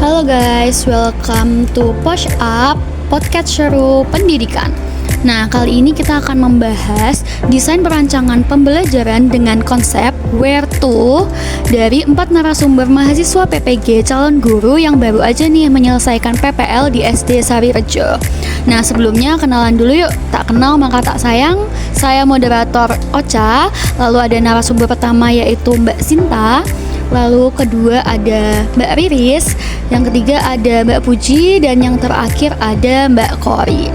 Halo guys, welcome to Push Up, podcast seru pendidikan. Nah, kali ini kita akan membahas desain perancangan pembelajaran dengan konsep where to dari 4 narasumber mahasiswa PPG calon guru yang baru aja nih menyelesaikan PPL di SD Sarirejo. Nah, sebelumnya kenalan dulu yuk. Tak kenal maka tak sayang. Saya moderator Ocha. Lalu ada narasumber pertama yaitu Mbak Sinta. Lalu kedua ada Mbak Riris, yang ketiga ada Mbak Puji, dan yang terakhir ada Mbak Kori.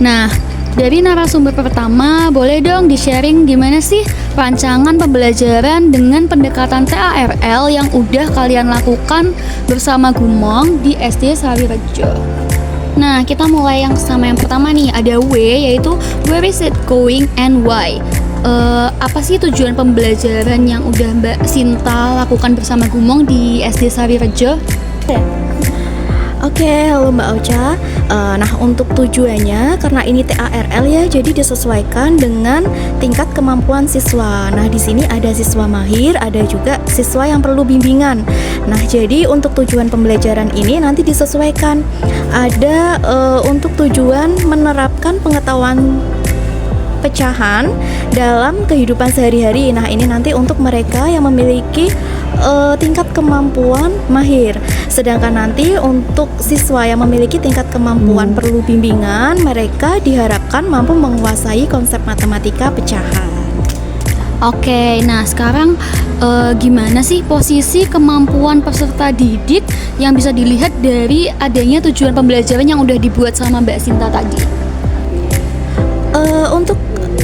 Nah, dari narasumber pertama, boleh dong di-sharing gimana sih rancangan pembelajaran dengan pendekatan TARL yang udah kalian lakukan bersama Gumong di SD Sarirejo. Nah, kita mulai yang sama yang pertama nih, ada W, yaitu where is it going and why? Apa sih tujuan pembelajaran yang udah Mbak Sinta lakukan bersama Gumong di SD Sarirejo? Oke, halo Mbak Ocha. Nah, untuk tujuannya karena ini TARL ya, jadi disesuaikan dengan tingkat kemampuan siswa. Nah, di sini ada siswa mahir, ada juga siswa yang perlu bimbingan. Nah, jadi untuk tujuan pembelajaran ini nanti disesuaikan. Ada untuk tujuan menerapkan pengetahuan pecahan dalam kehidupan sehari-hari. Nah, ini nanti untuk mereka yang memiliki tingkat kemampuan mahir. Sedangkan nanti untuk siswa yang memiliki tingkat kemampuan perlu bimbingan, mereka diharapkan mampu menguasai konsep matematika pecahan. Oke, nah sekarang gimana sih posisi kemampuan peserta didik yang bisa dilihat dari adanya tujuan pembelajaran yang udah dibuat sama Mbak Sinta tadi? Untuk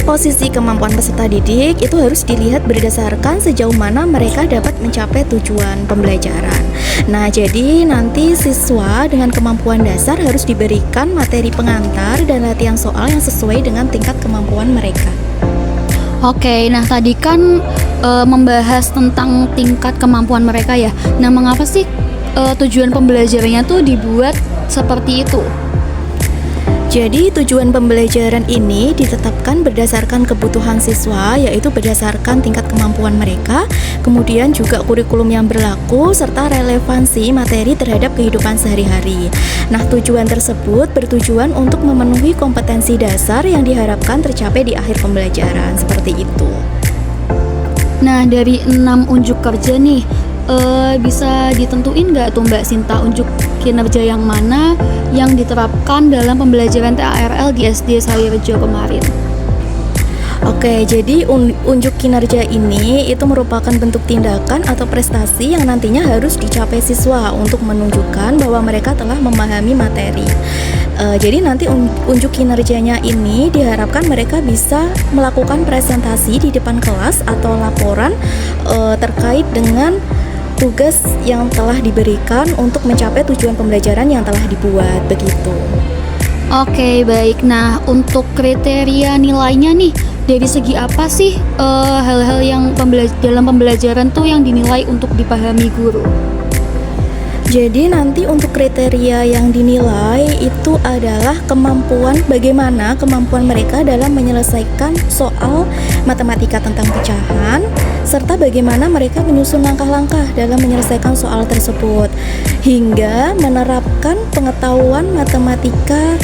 posisi kemampuan peserta didik itu harus dilihat berdasarkan sejauh mana mereka dapat mencapai tujuan pembelajaran. Nah, jadi nanti siswa dengan kemampuan dasar harus diberikan materi pengantar dan latihan soal yang sesuai dengan tingkat kemampuan mereka. Oke, nah tadi kan membahas tentang tingkat kemampuan mereka ya. Nah, mengapa sih tujuan pembelajarannya tuh dibuat seperti itu? Jadi tujuan pembelajaran ini ditetapkan berdasarkan kebutuhan siswa, yaitu berdasarkan tingkat kemampuan mereka, kemudian juga kurikulum yang berlaku, serta relevansi materi terhadap kehidupan sehari-hari. Nah, tujuan tersebut bertujuan untuk memenuhi kompetensi dasar yang diharapkan tercapai di akhir pembelajaran, seperti itu. Nah, dari 6 unjuk kerja nih, bisa ditentuin nggak tuh Mbak Sinta unjuk kinerja yang mana yang diterapkan dalam pembelajaran TARL di SD Sarirejo kemarin? Oke, jadi unjuk kinerja ini itu merupakan bentuk tindakan atau prestasi yang nantinya harus dicapai siswa untuk menunjukkan bahwa mereka telah memahami materi. Jadi nanti unjuk kinerjanya ini diharapkan mereka bisa melakukan presentasi di depan kelas atau laporan terkait dengan tugas yang telah diberikan untuk mencapai tujuan pembelajaran yang telah dibuat, begitu. Oke, baik. Nah, untuk kriteria nilainya nih, dari segi apa sih hal-hal yang dalam pembelajaran tuh yang dinilai untuk dipahami guru? Jadi nanti untuk kriteria yang dinilai itu adalah bagaimana kemampuan mereka dalam menyelesaikan soal matematika tentang pecahan, serta bagaimana mereka menyusun langkah-langkah dalam menyelesaikan soal tersebut, hingga menerapkan pengetahuan matematika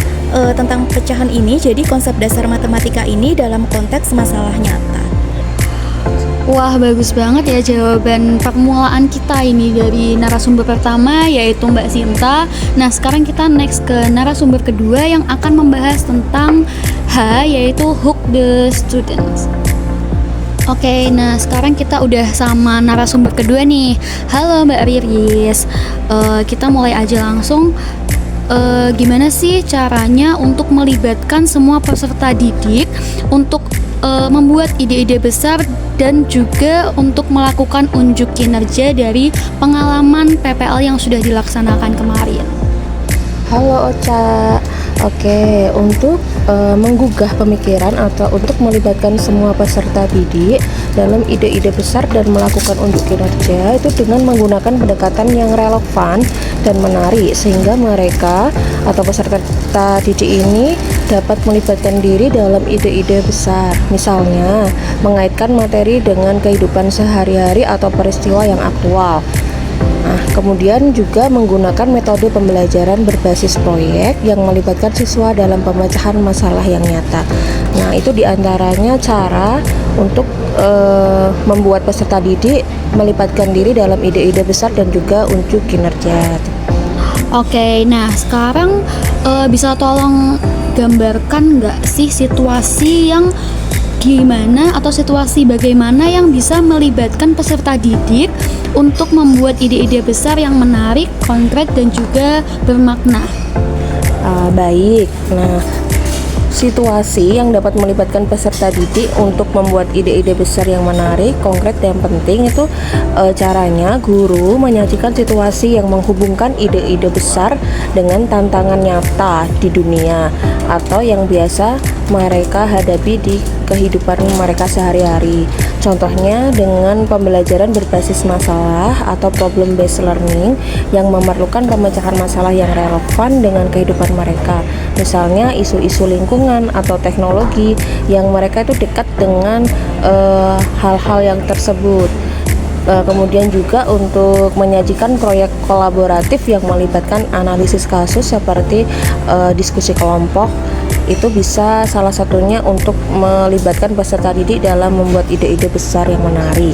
tentang pecahan ini, jadi konsep dasar matematika ini dalam konteks masalah nyata. Wah, bagus banget ya jawaban permulaan kita ini dari narasumber pertama yaitu Mbak Sinta. Nah, sekarang kita next ke narasumber kedua yang akan membahas tentang H, yaitu hook the students. Oke, nah sekarang kita udah sama narasumber kedua nih. Halo Mbak Riris, kita mulai aja langsung. Gimana sih caranya untuk melibatkan semua peserta didik untuk membuat ide-ide besar dan juga untuk melakukan unjuk kinerja dari pengalaman PPL yang sudah dilaksanakan kemarin? Halo Ocha. Oke, untuk menggugah pemikiran atau untuk melibatkan semua peserta didik dalam ide-ide besar dan melakukan unjuk kinerja itu dengan menggunakan pendekatan yang relevan dan menarik sehingga mereka atau peserta didik ini dapat melibatkan diri dalam ide-ide besar. Misalnya, mengaitkan materi dengan kehidupan sehari-hari atau peristiwa yang aktual. Nah, kemudian juga menggunakan metode pembelajaran berbasis proyek yang melibatkan siswa dalam pemecahan masalah yang nyata. Nah, itu diantaranya cara untuk membuat peserta didik melibatkan diri dalam ide-ide besar dan juga unjuk kinerja. Oke, nah sekarang bisa tolong gambarkan nggak sih situasi yang gimana atau situasi bagaimana yang bisa melibatkan peserta didik untuk membuat ide-ide besar yang menarik, konkret, dan juga bermakna? Baik, nah situasi yang dapat melibatkan peserta didik untuk membuat ide-ide besar yang menarik, konkret, dan penting itu caranya guru menyajikan situasi yang menghubungkan ide-ide besar dengan tantangan nyata di dunia atau yang biasa mereka hadapi di kehidupan mereka sehari-hari. Contohnya dengan pembelajaran berbasis masalah atau problem based learning yang memerlukan pemecahan masalah yang relevan dengan kehidupan mereka. Misalnya isu-isu lingkungan atau teknologi yang mereka itu dekat dengan hal-hal yang tersebut. Kemudian juga untuk menyajikan proyek kolaboratif yang melibatkan analisis kasus seperti diskusi kelompok, itu bisa salah satunya untuk melibatkan peserta didik dalam membuat ide-ide besar yang menarik.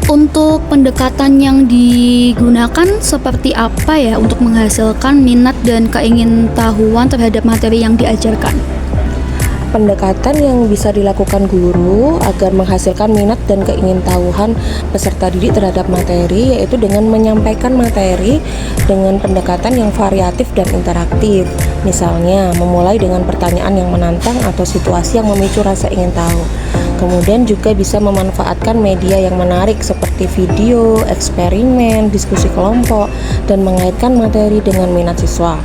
Untuk pendekatan yang digunakan seperti apa ya untuk menghasilkan minat dan keingintahuan terhadap materi yang diajarkan? Pendekatan yang bisa dilakukan guru agar menghasilkan minat dan keingintahuan peserta didik terhadap materi yaitu dengan menyampaikan materi dengan pendekatan yang variatif dan interaktif. Misalnya, memulai dengan pertanyaan yang menantang atau situasi yang memicu rasa ingin tahu. Kemudian juga bisa memanfaatkan media yang menarik seperti video, eksperimen, diskusi kelompok, dan mengaitkan materi dengan minat siswa.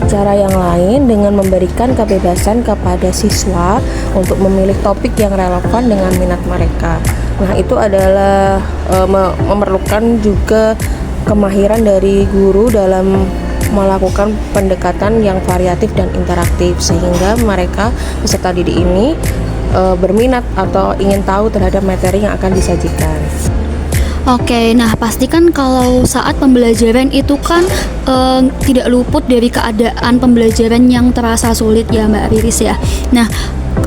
Cara yang lain dengan memberikan kebebasan kepada siswa untuk memilih topik yang relevan dengan minat mereka. Nah, itu adalah memerlukan juga kemahiran dari guru dalam melakukan pendekatan yang variatif dan interaktif sehingga mereka peserta didik ini berminat atau ingin tahu terhadap materi yang akan disajikan. Oke, nah pastikan kalau saat pembelajaran itu kan tidak luput dari keadaan pembelajaran yang terasa sulit ya Mbak Riris ya. Nah,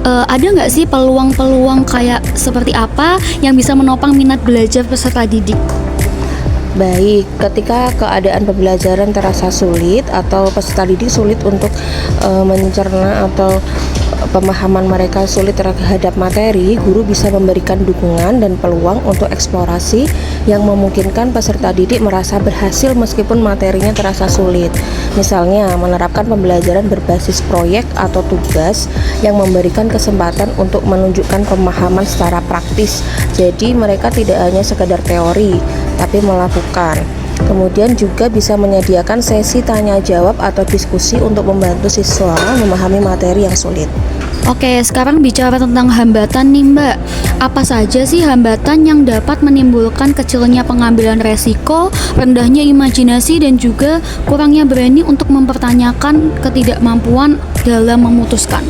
ada nggak sih peluang-peluang kayak seperti apa yang bisa menopang minat belajar peserta didik? Baik, ketika keadaan pembelajaran terasa sulit atau peserta didik sulit untuk mencerna atau pemahaman mereka sulit terhadap materi, guru bisa memberikan dukungan dan peluang untuk eksplorasi yang memungkinkan peserta didik merasa berhasil meskipun materinya terasa sulit. Misalnya, menerapkan pembelajaran berbasis proyek atau tugas yang memberikan kesempatan untuk menunjukkan pemahaman secara praktis. Jadi, mereka tidak hanya sekedar teori, tapi melakukan. Kemudian juga bisa menyediakan sesi tanya jawab atau diskusi untuk membantu siswa memahami materi yang sulit. Oke, sekarang bicara tentang hambatan nih Mbak. Apa saja sih hambatan yang dapat menimbulkan kecilnya pengambilan resiko, rendahnya imajinasi, dan juga kurangnya berani untuk mempertanyakan ketidakmampuan dalam memutuskan?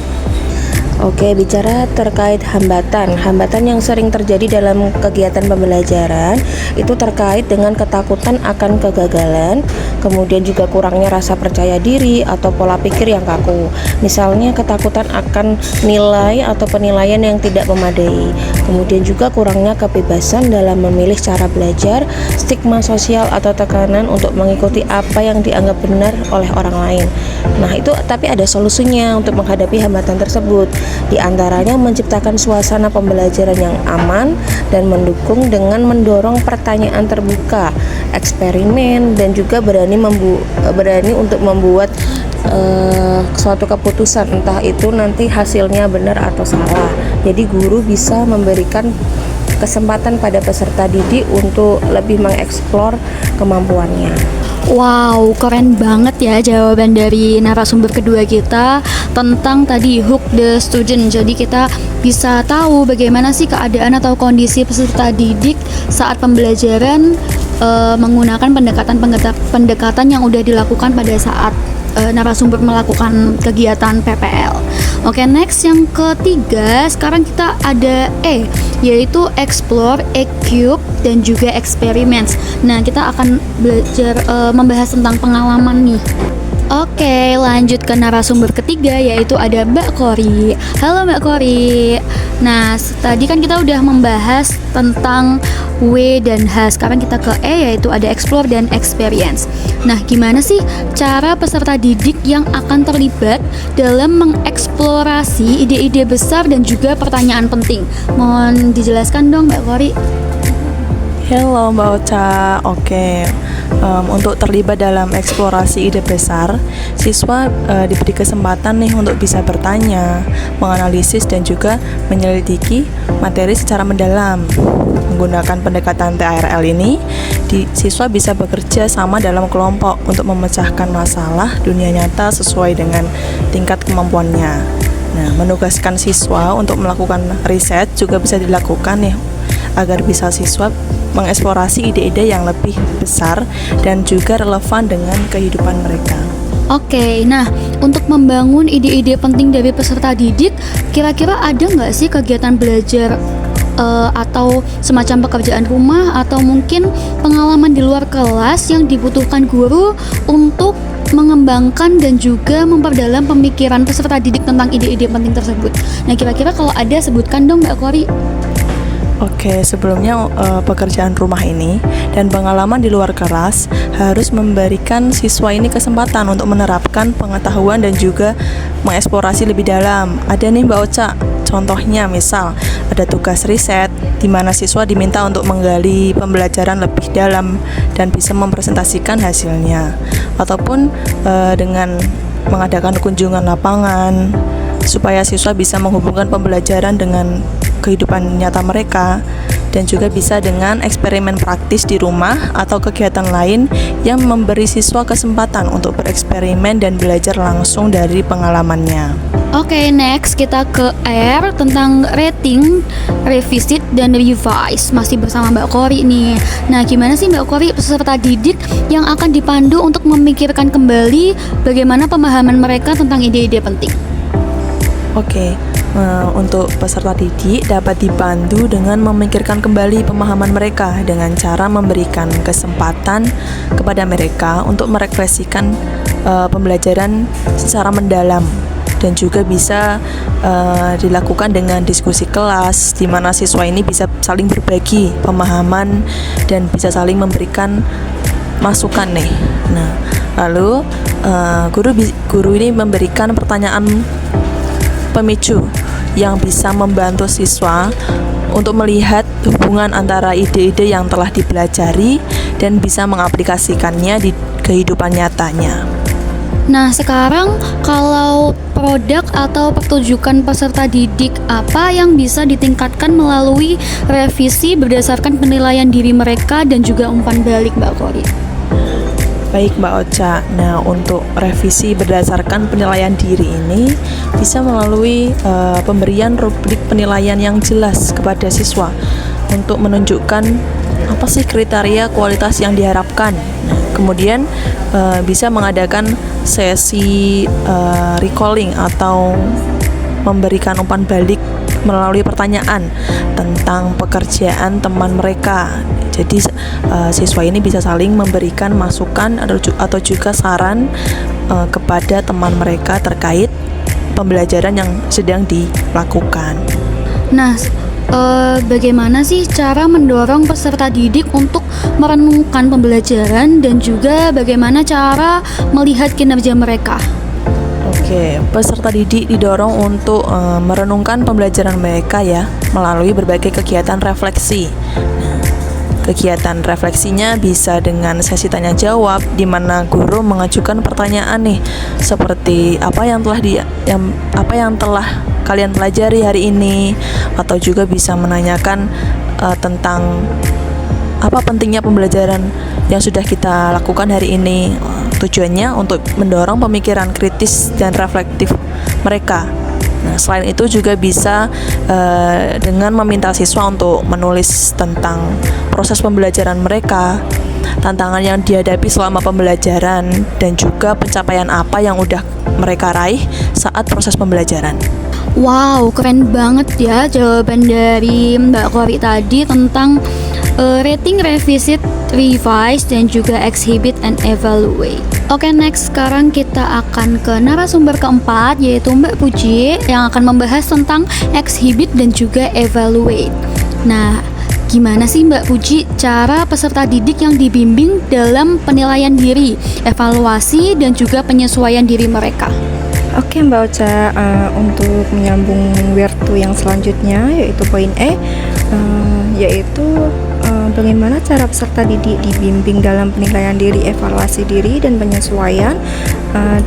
Oke, bicara terkait hambatan yang sering terjadi dalam kegiatan pembelajaran itu terkait dengan ketakutan akan kegagalan, kemudian juga kurangnya rasa percaya diri atau pola pikir yang kaku. Misalnya ketakutan akan nilai atau penilaian yang tidak memadai. Kemudian juga kurangnya kebebasan dalam memilih cara belajar, stigma sosial atau tekanan untuk mengikuti apa yang dianggap benar oleh orang lain. Nah, itu tapi ada solusinya untuk menghadapi hambatan tersebut. Di antaranya menciptakan suasana pembelajaran yang aman dan mendukung dengan mendorong pertanyaan terbuka, eksperimen, dan juga berani untuk membuat suatu keputusan, entah itu nanti hasilnya benar atau salah. Jadi guru bisa memberikan kesempatan pada peserta didik untuk lebih mengeksplor kemampuannya. Wow, keren banget ya jawaban dari narasumber kedua kita tentang tadi hook the student. Jadi kita bisa tahu bagaimana sih keadaan atau kondisi peserta didik saat pembelajaran menggunakan pendekatan yang udah dilakukan pada saat narasumber melakukan kegiatan PPL. Oke, next yang ketiga, sekarang kita ada yaitu explore, equip, dan juga experiments. Nah, kita akan belajar membahas tentang pengalaman nih. Oke, lanjut ke narasumber ketiga, yaitu ada Mbak Kori. Halo Mbak Kori. Nah, tadi kan kita udah membahas tentang W dan H. Sekarang kita ke E, yaitu ada explore dan experience. Nah, gimana sih cara peserta didik yang akan terlibat dalam mengeksplorasi ide-ide besar dan juga pertanyaan penting? Mohon dijelaskan dong Mbak Kori. Halo Mbak Ocha, oke. Untuk terlibat dalam eksplorasi ide besar, siswa diberi kesempatan nih untuk bisa bertanya, menganalisis dan juga menyelidiki materi secara mendalam. Menggunakan pendekatan TARL ini, siswa bisa bekerja sama dalam kelompok untuk memecahkan masalah dunia nyata sesuai dengan tingkat kemampuannya. Nah, menugaskan siswa untuk melakukan riset juga bisa dilakukan nih, agar bisa siswa mengeksplorasi ide-ide yang lebih besar dan juga relevan dengan kehidupan mereka. Oke, nah untuk membangun ide-ide penting dari peserta didik, kira-kira ada nggak sih kegiatan belajar atau semacam pekerjaan rumah atau mungkin pengalaman di luar kelas yang dibutuhkan guru untuk mengembangkan dan juga memperdalam pemikiran peserta didik tentang ide-ide penting tersebut? Nah, kira-kira kalau ada, sebutkan dong Mbak Kori. Oke, sebelumnya pekerjaan rumah ini dan pengalaman di luar kelas harus memberikan siswa ini kesempatan untuk menerapkan pengetahuan dan juga mengeksplorasi lebih dalam. Ada nih Mbak Ocha, contohnya misal ada tugas riset di mana siswa diminta untuk menggali pembelajaran lebih dalam dan bisa mempresentasikan hasilnya. Ataupun dengan mengadakan kunjungan lapangan supaya siswa bisa menghubungkan pembelajaran dengan kehidupan nyata mereka, dan juga bisa dengan eksperimen praktis di rumah atau kegiatan lain yang memberi siswa kesempatan untuk bereksperimen dan belajar langsung dari pengalamannya. Oke, next kita ke R tentang rating, revisit, dan revise. Masih bersama Mbak Kori nih. Nah, gimana sih Mbak Kori peserta didik yang akan dipandu untuk memikirkan kembali bagaimana pemahaman mereka tentang ide-ide penting? Oke, untuk peserta didik dapat dibantu dengan memikirkan kembali pemahaman mereka dengan cara memberikan kesempatan kepada mereka untuk merefleksikan pembelajaran secara mendalam, dan juga bisa dilakukan dengan diskusi kelas di mana siswa ini bisa saling berbagi pemahaman dan bisa saling memberikan masukan nih. Nah, lalu guru ini memberikan pertanyaan pemicu yang bisa membantu siswa untuk melihat hubungan antara ide-ide yang telah dipelajari dan bisa mengaplikasikannya di kehidupan nyatanya. Nah, sekarang kalau produk atau pertunjukan peserta didik apa yang bisa ditingkatkan melalui revisi berdasarkan penilaian diri mereka dan juga umpan balik, Mbak Kori? Baik Mbak Ocha, nah untuk revisi berdasarkan penilaian diri ini bisa melalui pemberian rubrik penilaian yang jelas kepada siswa untuk menunjukkan apa sih kriteria kualitas yang diharapkan. Nah, kemudian bisa mengadakan sesi recalling atau memberikan umpan balik melalui pertanyaan tentang pekerjaan teman mereka. Jadi siswa ini bisa saling memberikan masukan atau juga saran kepada teman mereka terkait pembelajaran yang sedang dilakukan. Nah, bagaimana sih cara mendorong peserta didik untuk merenungkan pembelajaran dan juga bagaimana cara melihat kinerja mereka? Oke, peserta didik didorong untuk merenungkan pembelajaran mereka ya melalui berbagai kegiatan refleksi. Kegiatan refleksinya bisa dengan sesi tanya jawab di mana guru mengajukan pertanyaan nih seperti apa yang telah kalian pelajari hari ini, atau juga bisa menanyakan tentang apa pentingnya pembelajaran yang sudah kita lakukan hari ini. Tujuannya untuk mendorong pemikiran kritis dan reflektif mereka. Nah, selain itu juga bisa dengan meminta siswa untuk menulis tentang proses pembelajaran mereka, tantangan yang dihadapi selama pembelajaran, dan juga pencapaian apa yang udah mereka raih saat proses pembelajaran. Wow, keren banget ya jawaban dari Mbak Kori tadi tentang rating, revisit, revise, dan juga exhibit and evaluate. Oke, next sekarang kita akan ke narasumber keempat, yaitu Mbak Puji yang akan membahas tentang exhibit dan juga evaluate. Nah, gimana sih Mbak Puji cara peserta didik yang dibimbing dalam penilaian diri, evaluasi, dan juga penyesuaian diri mereka? Oke Mbak Ocha, untuk menyambung where to yang selanjutnya yaitu poin E, yaitu bagaimana cara peserta didik dibimbing dalam penilaian diri, evaluasi diri, dan penyesuaian.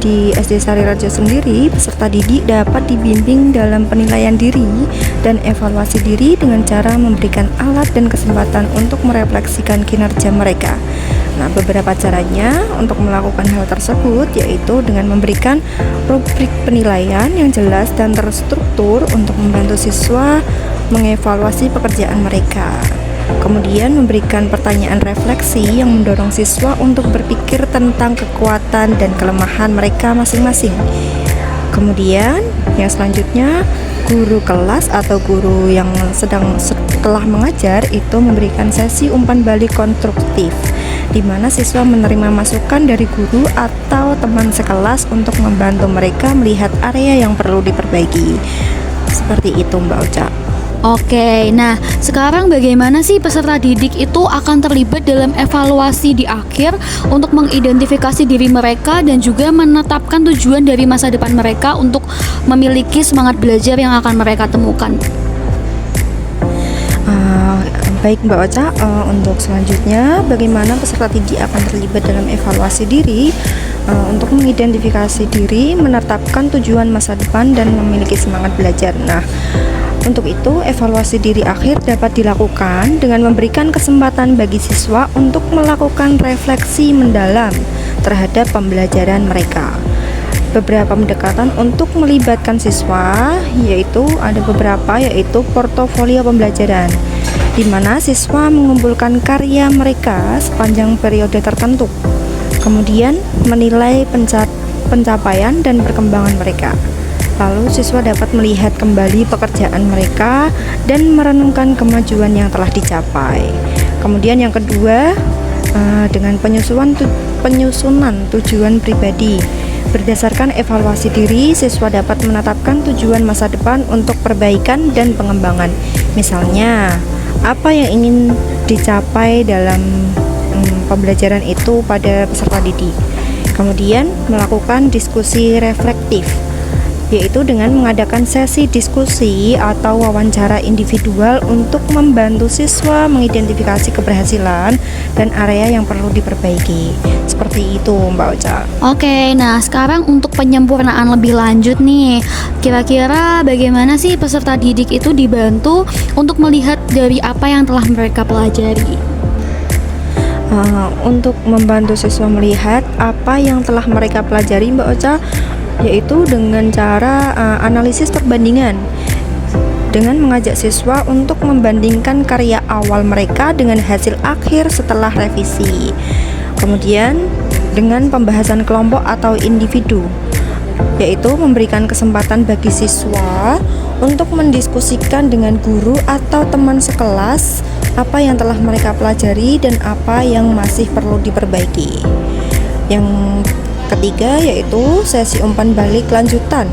Di SD Sari Raja sendiri, peserta didik dapat dibimbing dalam penilaian diri dan evaluasi diri dengan cara memberikan alat dan kesempatan untuk merefleksikan kinerja mereka. Nah, beberapa caranya untuk melakukan hal tersebut yaitu dengan memberikan rubrik penilaian yang jelas dan terstruktur untuk membantu siswa mengevaluasi pekerjaan mereka. Kemudian memberikan pertanyaan refleksi yang mendorong siswa untuk berpikir tentang kekuatan dan kelemahan mereka masing-masing. Kemudian yang selanjutnya, guru kelas atau guru yang setelah mengajar itu memberikan sesi umpan balik konstruktif, di mana siswa menerima masukan dari guru atau teman sekelas untuk membantu mereka melihat area yang perlu diperbaiki. Seperti itu Mbak Ocha. Oke, nah sekarang bagaimana sih peserta didik itu akan terlibat dalam evaluasi di akhir untuk mengidentifikasi diri mereka dan juga menetapkan tujuan dari masa depan mereka untuk memiliki semangat belajar yang akan mereka temukan? Baik Mbak Ocha, untuk selanjutnya bagaimana peserta didik akan terlibat dalam evaluasi diri untuk mengidentifikasi diri, menetapkan tujuan masa depan, dan memiliki semangat belajar. Nah, untuk itu evaluasi diri akhir dapat dilakukan dengan memberikan kesempatan bagi siswa untuk melakukan refleksi mendalam terhadap pembelajaran mereka. Beberapa pendekatan untuk melibatkan siswa yaitu ada beberapa, yaitu portofolio pembelajaran, di mana siswa mengumpulkan karya mereka sepanjang periode tertentu, kemudian menilai pencapaian dan perkembangan mereka. Lalu siswa dapat melihat kembali pekerjaan mereka dan merenungkan kemajuan yang telah dicapai. Kemudian yang kedua, dengan penyusunan tujuan pribadi. Berdasarkan evaluasi diri, siswa dapat menetapkan tujuan masa depan untuk perbaikan dan pengembangan. Misalnya, apa yang ingin dicapai dalam pembelajaran itu pada peserta didik. Kemudian melakukan diskusi reflektif, yaitu dengan mengadakan sesi diskusi atau wawancara individual untuk membantu siswa mengidentifikasi keberhasilan dan area yang perlu diperbaiki. Seperti itu Mbak Ocha. Oke, nah sekarang untuk penyempurnaan lebih lanjut nih, kira-kira bagaimana sih peserta didik itu dibantu untuk melihat dari apa yang telah mereka pelajari? Untuk membantu siswa melihat apa yang telah mereka pelajari Mbak Ocha, yaitu dengan cara analisis perbandingan, dengan mengajak siswa untuk membandingkan karya awal mereka dengan hasil akhir setelah revisi. Kemudian dengan pembahasan kelompok atau individu, yaitu memberikan kesempatan bagi siswa untuk mendiskusikan dengan guru atau teman sekelas apa yang telah mereka pelajari dan apa yang masih perlu diperbaiki. Yang ketiga yaitu sesi umpan balik lanjutan,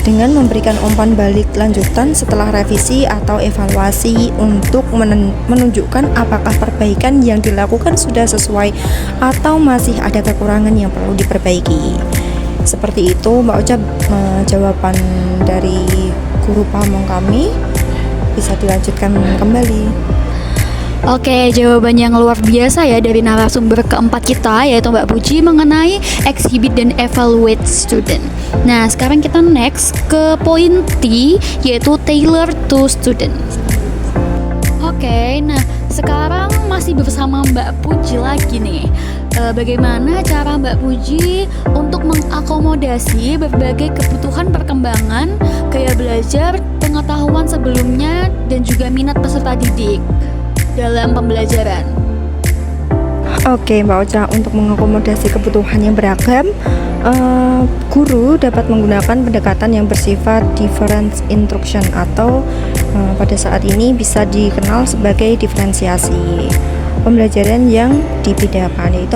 dengan memberikan umpan balik lanjutan setelah revisi atau evaluasi untuk menunjukkan apakah perbaikan yang dilakukan sudah sesuai atau masih ada kekurangan yang perlu diperbaiki. Seperti itu Mbak Ocha, jawaban dari guru pamong kami. Bisa dilanjutkan kembali. Oke, jawaban yang luar biasa ya dari narasumber keempat kita, yaitu Mbak Puji mengenai exhibit dan evaluate student. Nah, sekarang kita next ke poin T, yaitu tailor to student. Oke, nah sekarang masih bersama Mbak Puji lagi nih. Bagaimana cara Mbak Puji untuk mengakomodasi berbagai kebutuhan perkembangan, gaya belajar, pengetahuan sebelumnya, dan juga minat peserta didik dalam pembelajaran? Oke, Mbak Ocha, untuk mengakomodasi kebutuhan yang beragam, guru dapat menggunakan pendekatan yang bersifat difference instruction atau pada saat ini bisa dikenal sebagai diferensiasi pembelajaran yang dibedakan, yaitu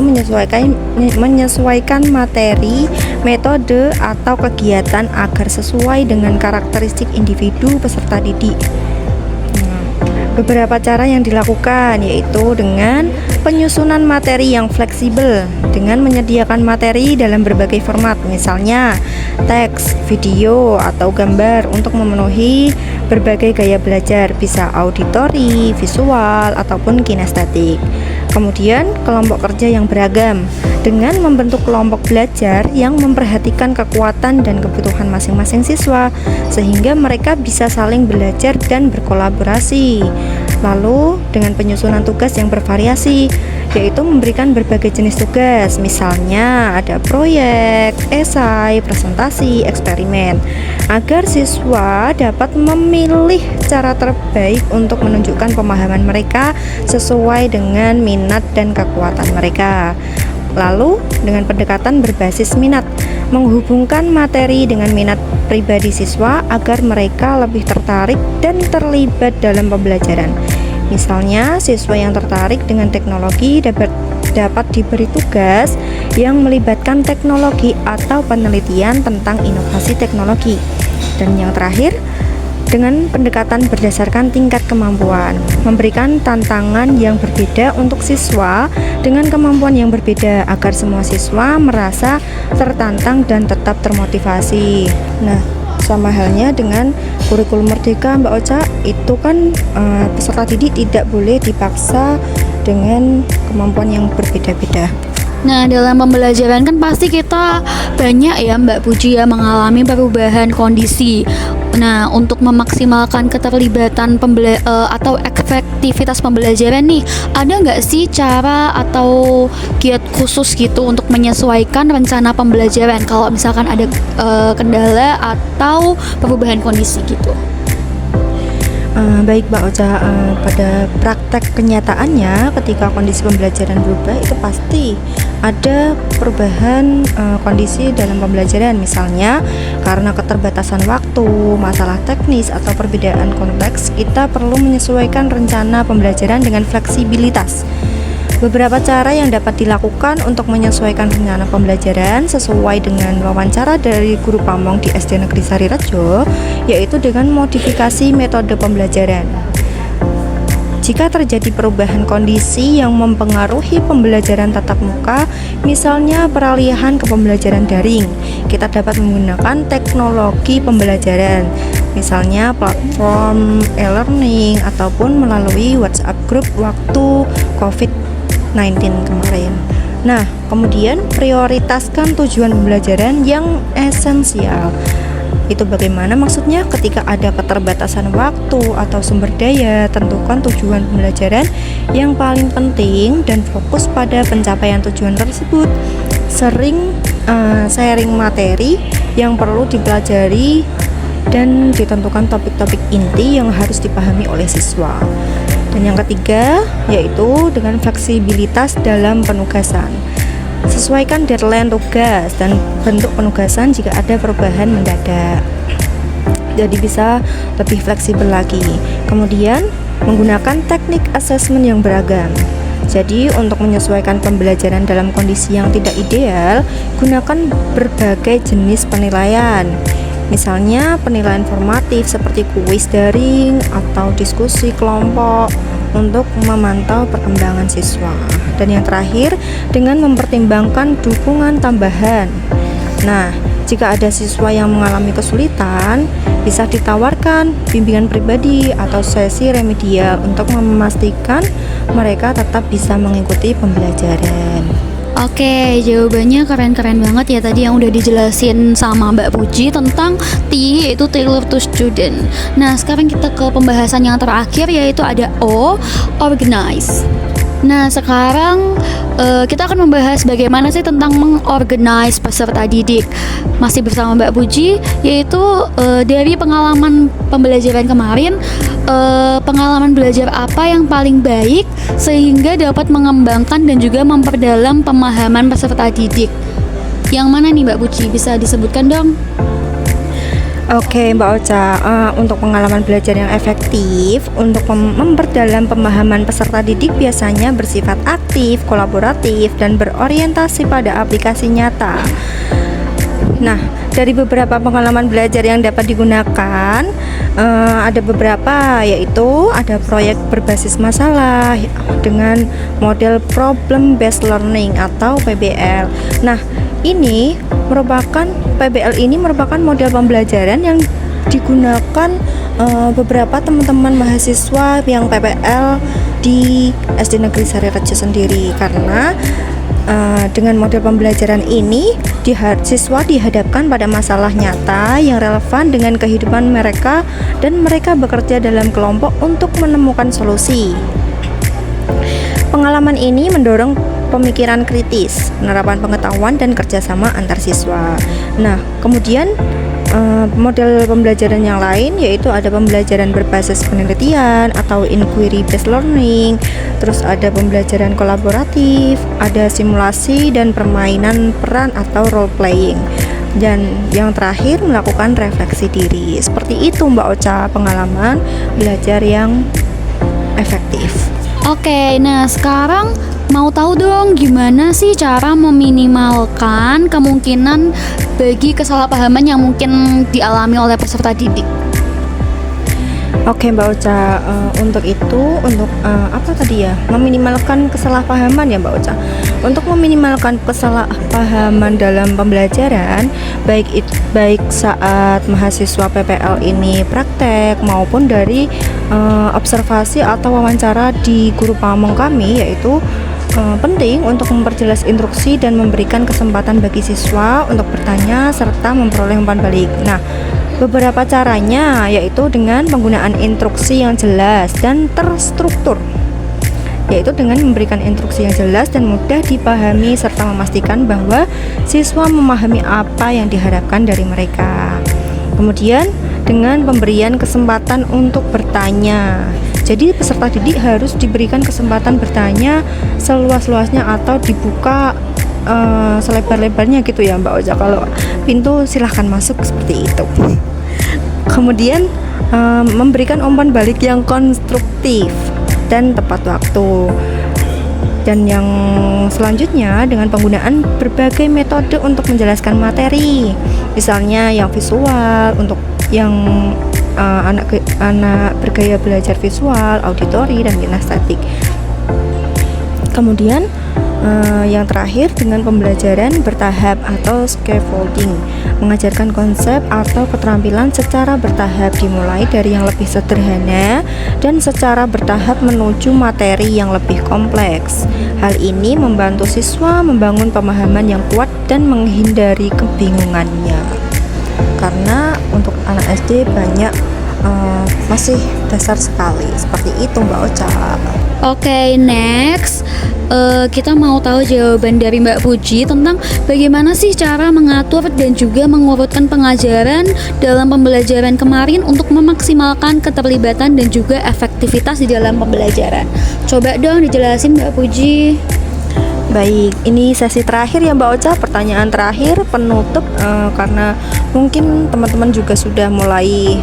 menyesuaikan materi, metode, atau kegiatan agar sesuai dengan karakteristik individu peserta didik. Beberapa cara yang dilakukan yaitu dengan penyusunan materi yang fleksibel dengan menyediakan materi dalam berbagai format, misalnya teks, video, atau gambar untuk memenuhi berbagai gaya belajar, bisa auditori, visual, ataupun kinestetik. Kemudian kelompok kerja yang beragam dengan membentuk kelompok belajar yang memperhatikan kekuatan dan kebutuhan masing-masing siswa sehingga mereka bisa saling belajar dan berkolaborasi. Lalu dengan penyusunan tugas yang bervariasi, yaitu memberikan berbagai jenis tugas, misalnya ada proyek, esai, presentasi, eksperimen, agar siswa dapat memilih cara terbaik untuk menunjukkan pemahaman mereka sesuai dengan minat dan kekuatan mereka. Lalu dengan pendekatan berbasis minat, menghubungkan materi dengan minat pribadi siswa agar mereka lebih tertarik dan terlibat dalam pembelajaran. Misalnya, siswa yang tertarik dengan teknologi dapat diberi tugas yang melibatkan teknologi atau penelitian tentang inovasi teknologi. Dan yang terakhir, dengan pendekatan berdasarkan tingkat kemampuan, memberikan tantangan yang berbeda untuk siswa dengan kemampuan yang berbeda agar semua siswa merasa tertantang dan tetap termotivasi. Nah, sama halnya dengan kurikulum merdeka, Mbak Ocha, itu kan peserta didik tidak boleh dipaksa dengan kemampuan yang berbeda-beda. Nah, dalam pembelajaran kan pasti kita banyak ya Mbak Puji ya mengalami perubahan kondisi. Nah, untuk memaksimalkan keterlibatan atau efektivitas pembelajaran nih, ada nggak sih cara atau kiat khusus gitu untuk menyesuaikan rencana pembelajaran kalau misalkan ada kendala atau perubahan kondisi gitu? Baik Mbak Ocha, pada praktek kenyataannya ketika kondisi pembelajaran berubah itu pasti ada perubahan kondisi dalam pembelajaran, misalnya karena keterbatasan waktu, masalah teknis, atau perbedaan konteks, kita perlu menyesuaikan rencana pembelajaran dengan fleksibilitas. Beberapa cara yang dapat dilakukan untuk menyesuaikan rencana pembelajaran sesuai dengan wawancara dari guru pamong di SD Negeri Sarirejo, yaitu dengan modifikasi metode pembelajaran. Jika terjadi perubahan kondisi yang mempengaruhi pembelajaran tatap muka, misalnya peralihan ke pembelajaran daring, kita dapat menggunakan teknologi pembelajaran, misalnya platform e-learning ataupun melalui WhatsApp group waktu COVID-19 kemarin. Nah, kemudian prioritaskan tujuan pembelajaran yang esensial. Itu bagaimana maksudnya? Ketika ada keterbatasan waktu atau sumber daya, tentukan tujuan pembelajaran yang paling penting dan fokus pada pencapaian tujuan tersebut. Sharing materi yang perlu dipelajari dan ditentukan topik-topik inti yang harus dipahami oleh siswa. Dan yang ketiga, yaitu dengan fleksibilitas dalam penugasan. Sesuaikan deadline tugas dan bentuk penugasan jika ada perubahan mendadak. Jadi bisa lebih fleksibel lagi. Kemudian, menggunakan teknik asesmen yang beragam. Jadi, untuk menyesuaikan pembelajaran dalam kondisi yang tidak ideal, gunakan berbagai jenis penilaian. Misalnya penilaian formatif seperti kuis daring atau diskusi kelompok untuk memantau perkembangan siswa. Dan yang terakhir, dengan mempertimbangkan dukungan tambahan. Nah, jika ada siswa yang mengalami kesulitan, bisa ditawarkan bimbingan pribadi atau sesi remedial untuk memastikan mereka tetap bisa mengikuti pembelajaran. Oke, jawabannya keren-keren banget ya tadi yang udah dijelasin sama Mbak Puji tentang T, yaitu tailor to student. Nah, sekarang kita ke pembahasan yang terakhir, yaitu ada O, organize. Nah, sekarang kita akan membahas bagaimana sih tentang mengorganize peserta didik. Masih bersama Mbak Puji, yaitu dari pengalaman pembelajaran kemarin, pengalaman belajar apa yang paling baik sehingga dapat mengembangkan dan juga memperdalam pemahaman peserta didik. Yang mana nih Mbak Puji, bisa disebutkan dong? Oke Mbak Ocha, untuk pengalaman belajar yang efektif untuk memperdalam pemahaman peserta didik biasanya bersifat aktif, kolaboratif, dan berorientasi pada aplikasi nyata. Nah, dari beberapa pengalaman belajar yang dapat digunakan, ada beberapa, yaitu ada proyek berbasis masalah dengan model problem based learning atau PBL. Nah, ini merupakan PBL ini merupakan model pembelajaran yang digunakan beberapa teman-teman mahasiswa yang PPL di SD Negeri Sari Rejo sendiri, karena dengan model pembelajaran ini siswa dihadapkan pada masalah nyata yang relevan dengan kehidupan mereka dan mereka bekerja dalam kelompok untuk menemukan solusi. Pengalaman ini mendorong pemikiran kritis, penerapan pengetahuan, dan kerjasama antar siswa. Nah, kemudian model pembelajaran yang lain yaitu ada pembelajaran berbasis penelitian atau inquiry based learning, terus ada pembelajaran kolaboratif, ada simulasi dan permainan peran atau role playing, dan yang terakhir melakukan refleksi diri. Seperti itu Mbak Ocha, pengalaman belajar yang efektif. Oke, nah sekarang mau tahu dong gimana sih cara meminimalkan kemungkinan bagi kesalahpahaman yang mungkin dialami oleh peserta didik. Oke Mbak Ocha, untuk itu, apa tadi ya? Meminimalkan kesalahpahaman ya Mbak Ocha. Untuk meminimalkan kesalahpahaman dalam pembelajaran, baik saat mahasiswa PPL ini praktek maupun dari observasi atau wawancara di guru pamong kami, yaitu penting untuk memperjelas instruksi dan memberikan kesempatan bagi siswa untuk bertanya serta memperoleh umpan balik. Nah, beberapa caranya yaitu dengan penggunaan instruksi yang jelas dan terstruktur, yaitu dengan memberikan instruksi yang jelas dan mudah dipahami serta memastikan bahwa siswa memahami apa yang diharapkan dari mereka. Kemudian dengan pemberian kesempatan untuk bertanya. Jadi peserta didik harus diberikan kesempatan bertanya seluas-luasnya atau dibuka selebar-lebarnya gitu ya Mbak Ocha. Kalau pintu silahkan masuk, seperti itu. Kemudian memberikan umpan balik yang konstruktif dan tepat waktu. Dan yang selanjutnya dengan penggunaan berbagai metode untuk menjelaskan materi, misalnya yang visual untuk yang anak bergaya belajar visual, auditori, dan kinestetik. Kemudian yang terakhir dengan pembelajaran bertahap atau scaffolding, mengajarkan konsep atau keterampilan secara bertahap, dimulai dari yang lebih sederhana dan secara bertahap menuju materi yang lebih kompleks. Hal ini membantu siswa membangun pemahaman yang kuat dan menghindari kebingungannya, karena untuk anak SD banyak masih dasar sekali. Seperti itu Mbak Ocha. Oke, next kita mau tahu jawaban dari Mbak Puji tentang bagaimana sih cara mengatur dan juga mengurutkan pengajaran dalam pembelajaran kemarin untuk memaksimalkan keterlibatan dan juga efektivitas di dalam pembelajaran. Coba dong dijelasin Mbak Puji. Baik, ini sesi terakhir ya Mbak Ocha, pertanyaan terakhir penutup, karena mungkin teman-teman juga sudah mulai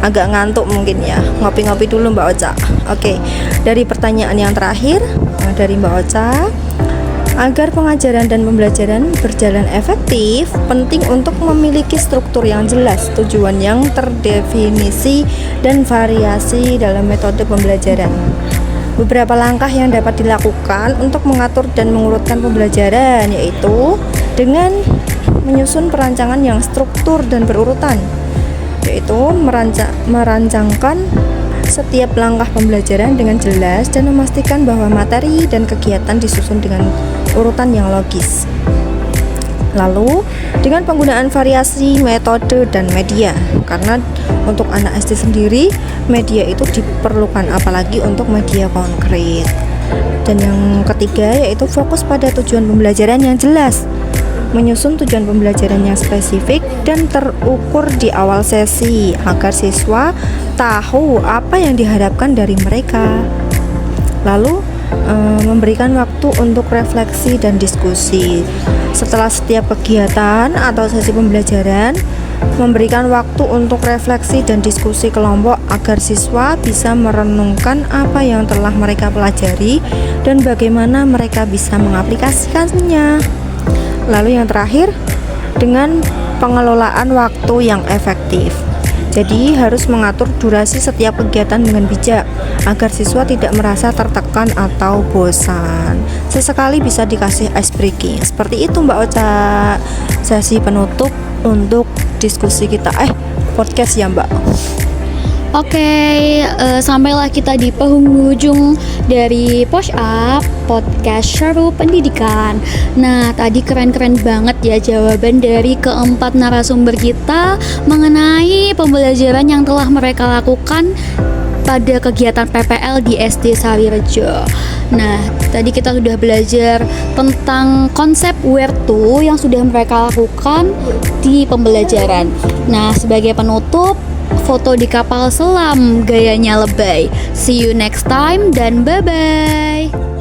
agak ngantuk mungkin ya, ngopi-ngopi dulu Mbak Ocha. Oke, dari pertanyaan yang terakhir dari Mbak Ocha, agar pengajaran dan pembelajaran berjalan efektif, penting untuk memiliki struktur yang jelas, tujuan yang terdefinisi, dan variasi dalam metode pembelajaran. Beberapa langkah yang dapat dilakukan untuk mengatur dan mengurutkan pembelajaran, yaitu dengan menyusun perancangan yang struktur dan berurutan, yaitu merancangkan setiap langkah pembelajaran dengan jelas dan memastikan bahwa materi dan kegiatan disusun dengan urutan yang logis. Lalu dengan penggunaan variasi metode dan media, karena untuk anak SD sendiri media itu diperlukan, apalagi untuk media konkret. Dan yang ketiga yaitu fokus pada tujuan pembelajaran yang jelas. Menyusun tujuan pembelajaran yang spesifik dan terukur di awal sesi agar siswa tahu apa yang diharapkan dari mereka. Lalu memberikan waktu untuk refleksi dan diskusi. Setelah setiap kegiatan atau sesi pembelajaran, memberikan waktu untuk refleksi dan diskusi kelompok agar siswa bisa merenungkan apa yang telah mereka pelajari dan bagaimana mereka bisa mengaplikasikannya. Lalu yang terakhir, dengan pengelolaan waktu yang efektif. Jadi harus mengatur durasi setiap kegiatan dengan bijak agar siswa tidak merasa tertekan atau bosan. Sesekali bisa dikasih ice breaking. Seperti itu Mbak Ocha. Sesi penutup untuk diskusi kita podcast ya Mbak. Oke, sampailah kita di penghujung dari Push Up Podcast Seru Pendidikan. Nah, tadi keren-keren banget ya jawaban dari keempat narasumber kita mengenai pembelajaran yang telah mereka lakukan pada kegiatan PPL di SD Sawirejo. Nah, tadi kita sudah belajar tentang konsep where to yang sudah mereka lakukan di pembelajaran. Nah, sebagai penutup, foto di kapal selam gayanya lebay. See you next time dan bye-bye.